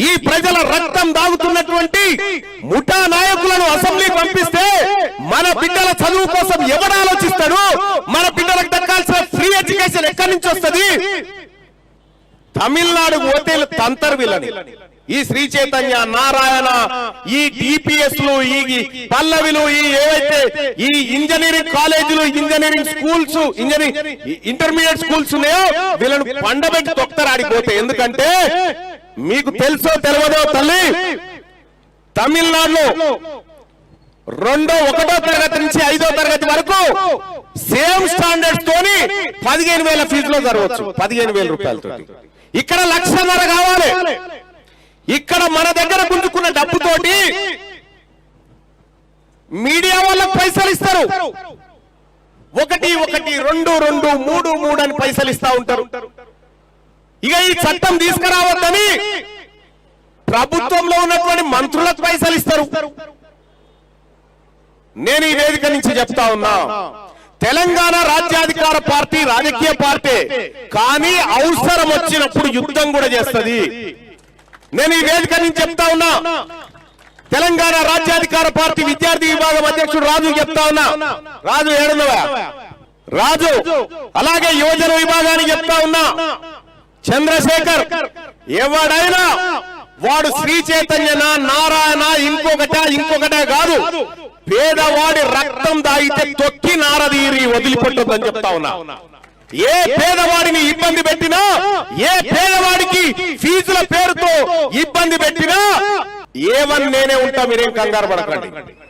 ఈ ప్రజల రక్తం దాగుతున్నటువంటి ముఠా నాయకులను అసెంబ్లీకి పంపిస్తే మన బిడ్డల చదువు కోసం ఎవరు ఆలోచిస్తాడు? మన బిడ్డలకు దక్కాల్సిన ఫ్రీ ఎడ్యుకేషన్ ఎక్కడి నుంచి వస్తుంది? తమిళనాడు ఓటేలు తంతర్ వీళ్ళని. ఈ శ్రీ చైతన్య, నారాయణ, ఈ డిపిఎస్ లు, ఈ పల్లవిలు, ఈ ఏవైతే ఈ ఇంజనీరింగ్ కాలేజీలు, ఇంజనీరింగ్ స్కూల్స్, ఇంటర్మీడియట్ స్కూల్స్ ఉన్నాయో వీళ్ళను పండబెట్టి తొక్తరాడిపోతే. ఎందుకంటే మీకు తెలుసో తెలియదో తల్లి, తమిళనాడులో 1వ తరగతి నుంచి 5వ తరగతి వరకు సేమ్ స్టాండర్డ్స్ తోని 15,000 ఫీజులో జరగవచ్చు, 15,000 రూపాయలతో. ఇక్కడ 1,50,000 కావాలి. ఇక్కడ మన దగ్గర గుంజుకున్న డబ్బుతోటి మీడియా వాళ్ళకు పైసలు ఇస్తారు. 1, 1, 2, 2, 3, 3 అని పైసలు ఇస్తా ఉంటారు. ఇక ఈ చట్టం తీసుకురావద్దని ప్రభుత్వంలో ఉన్నటువంటి మంత్రులకు పైసలు ఇస్తారు. నేను ఈ వేదిక నుంచి చెప్తా ఉన్నా, తెలంగాణ రాజ్యాధికార పార్టీ రాజకీయ పార్టీ, కానీ అవసరం వచ్చినప్పుడు యుద్ధం కూడా చేస్తుంది. నేను ఈ వేదిక నుంచి చెప్తా ఉన్నా, తెలంగాణ రాజ్యాధికార పార్టీ విద్యార్థి విభాగం అధ్యక్షుడు రాజు చెప్తా ఉన్నా. రాజు ఏడున్నవా? రాజు. అలాగే యువజన విభాగానికి చెప్తా ఉన్నా, చంద్రశేఖర్. ఎవడైనా వాడు శ్రీ చైతన్యన, నారాయణ, ఇంకొకటే కాదు, పేదవాడి రక్తం దాగితే తొక్కి నారదీరి వదిలిపెట్టొద్దని చెప్తా ఉన్నా. ఏ పేదవాడిని ఇబ్బంది పెట్టినా, ఏ పేదవాడికి ఫీజుల పేరుతో ఇబ్బంది పెట్టినా ఏవని నేనే ఉంటా, మీరేం కంగారు పడకండి.